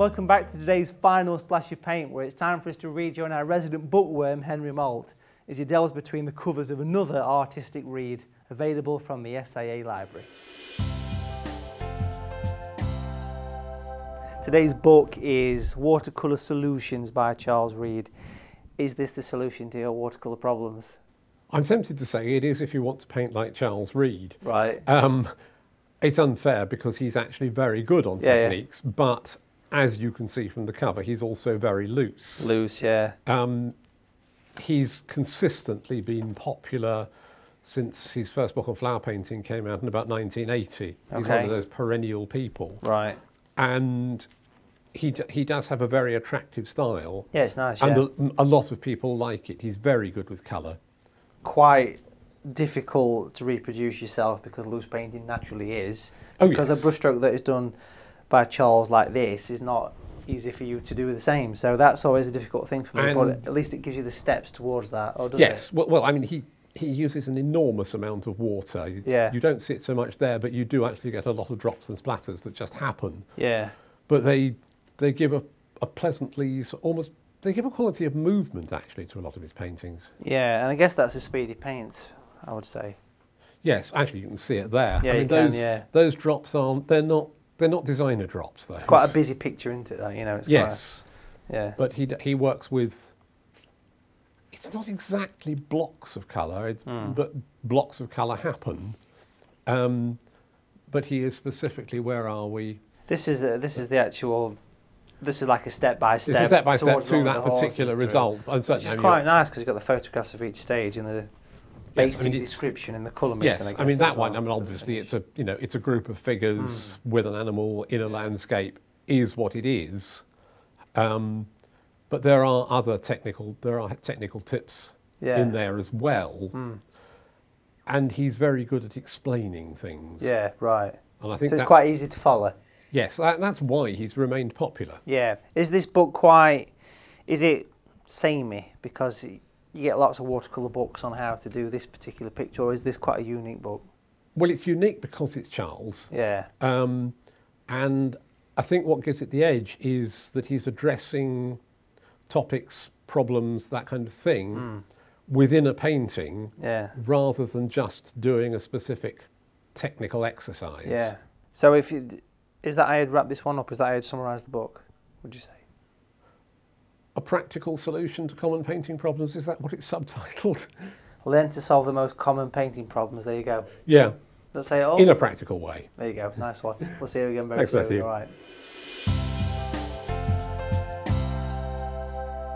Welcome back to today's final splash of paint, where it's time for us to rejoin our resident bookworm Henry Malt as he delves between the covers of another artistic read available from the SAA library. Today's book is Watercolour Solutions by Charles Reade. Is this the solution to your watercolour problems? I'm tempted to say it is if you want to paint like Charles Reade. Right. It's unfair because he's actually very good on techniques, but as you can see from the cover, he's also very loose. Loose, yeah. He's consistently been popular since his first book on flower painting came out in about 1980. He's one of those perennial people. Right. And he does have a very attractive style. Yeah, it's nice, and a lot of people like it. He's very good with colour. Quite difficult to reproduce yourself because loose painting naturally is. Because a brushstroke that is done by Charles like this is not easy for you to do the same. So that's always a difficult thing for me, but at least it gives you the steps towards that, or does it? Well, I mean, he uses an enormous amount of water. You don't see it so much there, but you do actually get a lot of drops and splatters that just happen. Yeah. But they give a pleasantly, almost, they give a quality of movement actually to a lot of his paintings. Yeah, and I guess that's a speedy paint, I would say. Yes, actually you can see it there. Yeah, I mean, those drops aren't, they're not designer drops though. It's quite a busy picture, isn't it, though? You know, it's yeah. But he works with, it's not exactly blocks of colour, but blocks of colour happen. But he is specifically, where are we? This is the actual. This is like a step by step. This is step by step to that particular result. Which is quite nice because you've got the photographs of each stage and the basic description and the colour mixing. Yes, I mean that one. I mean obviously it's a group of figures with an animal in a landscape is what it is. But there are technical tips in there as well. And he's very good at explaining things. Yeah, right. And I think so it's quite easy to follow. Yes, that's why he's remained popular. Yeah. Is this book is it samey? Because you get lots of watercolour books on how to do this particular picture, or is this quite a unique book? Well, it's unique because it's Charles. Yeah. And I think what gives it the edge is that he's addressing topics, problems, that kind of thing within a painting rather than just doing a specific technical exercise. Yeah. So is that how you'd wrap this one up? Is that how you'd summarise the book, would you say? A practical solution to common painting problems, is that what it's subtitled? Learn to solve the most common painting problems, there you go. Yeah. Let's say it all. In a practical way. There you go, nice one. We'll see you again very soon. Matthew. All right.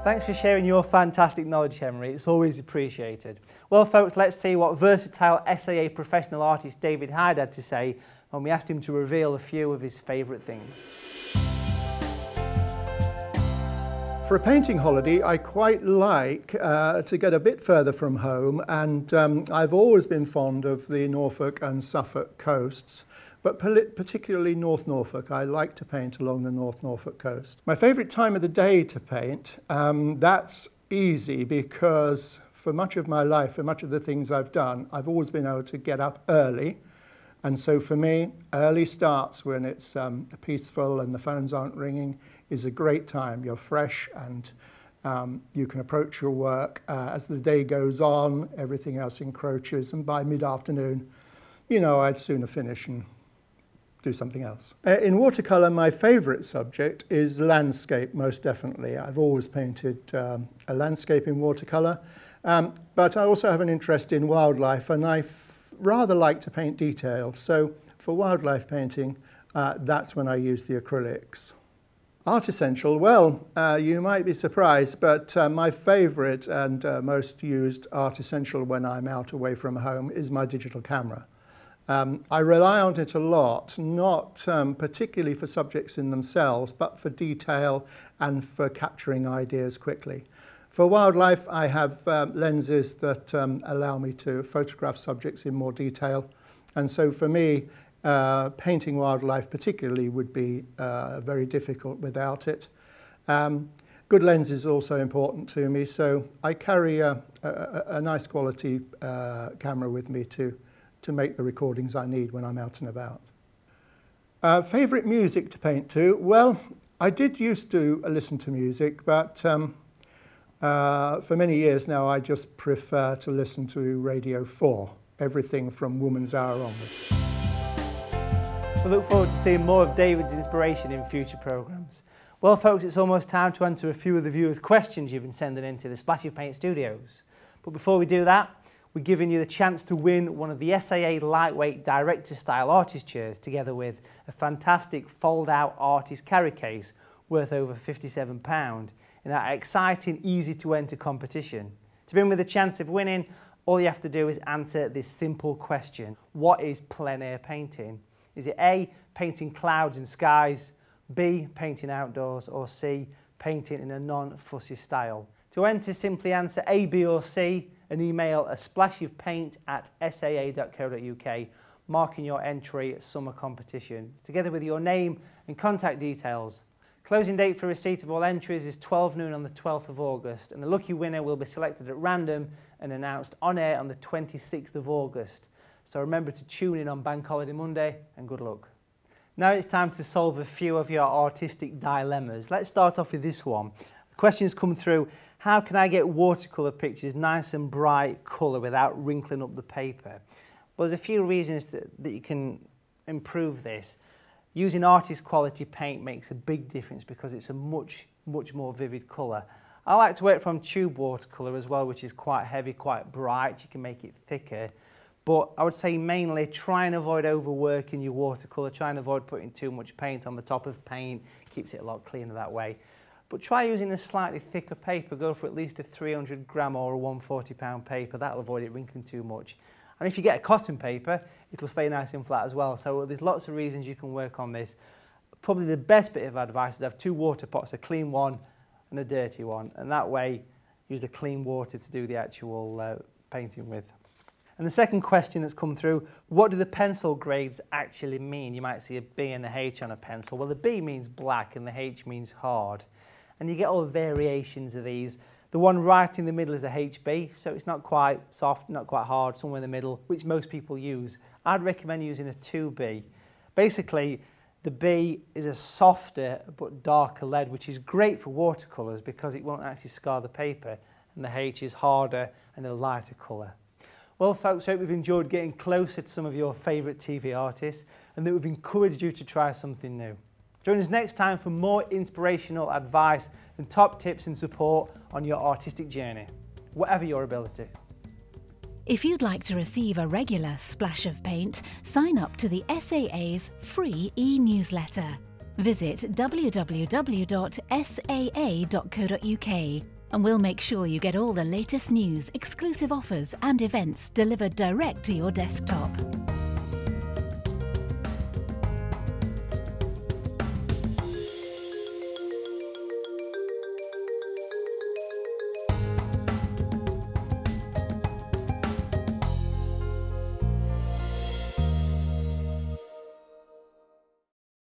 Thanks for sharing your fantastic knowledge, Henry. It's always appreciated. Well, folks, let's see what versatile SAA professional artist David Hyde had to say when we asked him to reveal a few of his favourite things. For a painting holiday, I quite like to get a bit further from home, and I've always been fond of the Norfolk and Suffolk coasts, but particularly North Norfolk. I like to paint along the North Norfolk coast. My favourite time of the day to paint, that's easy because for much of my life, for much of the things I've done, I've always been able to get up early. And so for me, early starts when it's peaceful and the phones aren't ringing is a great time. You're fresh and you can approach your work. As the day goes on, everything else encroaches, and by mid-afternoon, you know, I'd sooner finish and do something else. In watercolour, my favourite subject is landscape, most definitely. I've always painted a landscape in watercolour, but I also have an interest in wildlife, and I rather like to paint detail. So for wildlife painting, that's when I use the acrylics. Art Essential, well, you might be surprised, but my favourite and most used Art Essential when I'm out away from home is my digital camera. I rely on it a lot, not particularly for subjects in themselves, but for detail and for capturing ideas quickly. For wildlife, I have lenses that allow me to photograph subjects in more detail, and so for me, painting wildlife particularly would be very difficult without it. Good lens is also important to me, so I carry a nice quality camera with me to make the recordings I need when I'm out and about. Favourite music to paint to? Well, I did used to listen to music, but for many years now I just prefer to listen to Radio 4, everything from Woman's Hour onwards. We look forward to seeing more of David's inspiration in future programmes. Well folks, it's almost time to answer a few of the viewers' questions you've been sending into the Splash of Paint studios. But before we do that, we're giving you the chance to win one of the SAA lightweight director style artist chairs together with a fantastic fold out artist carry case worth over £57 in our exciting easy to enter competition. To be in with a chance of winning, all you have to do is answer this simple question. What is plein air painting? Is it A, painting clouds and skies, B, painting outdoors, or C, painting in a non-fussy style? To enter, simply answer A, B or C and email a splashofpaint@saa.co.uk marking your entry summer competition, together with your name and contact details. Closing date for receipt of all entries is 12 noon on the 12th of August, and the lucky winner will be selected at random and announced on air on the 26th of August. So remember to tune in on Bank Holiday Monday, and good luck. Now it's time to solve a few of your artistic dilemmas. Let's start off with this one. The question's come through: how can I get watercolour pictures nice and bright colour without wrinkling up the paper? Well, there's a few reasons that you can improve this. Using artist quality paint makes a big difference because it's a much more vivid colour. I like to work from tube watercolour as well, which is quite heavy, quite bright. You can make it thicker. But I would say mainly try and avoid overworking your watercolour. Try and avoid putting too much paint on the top of paint. Keeps it a lot cleaner that way. But try using a slightly thicker paper. Go for at least a 300 gram or a 140 pound paper. That'll avoid it wrinkling too much. And if you get a cotton paper, it'll stay nice and flat as well. So there's lots of reasons you can work on this. Probably the best bit of advice is have 2 water pots, a clean one and a dirty one. And that way, use the clean water to do the actual painting with. And the second question that's come through: what do the pencil grades actually mean? You might see a B and a H on a pencil. Well, the B means black and the H means hard. And you get all the variations of these. The one right in the middle is a HB, so it's not quite soft, not quite hard, somewhere in the middle, which most people use. I'd recommend using a 2B. Basically, the B is a softer but darker lead, which is great for watercolours because it won't actually scar the paper, and the H is harder and a lighter colour. Well folks, I hope you've enjoyed getting closer to some of your favourite TV artists and that we've encouraged you to try something new. Join us next time for more inspirational advice and top tips and support on your artistic journey, whatever your ability. If you'd like to receive a regular splash of paint, sign up to the SAA's free e-newsletter. Visit www.saa.co.uk and we'll make sure you get all the latest news, exclusive offers and events delivered direct to your desktop.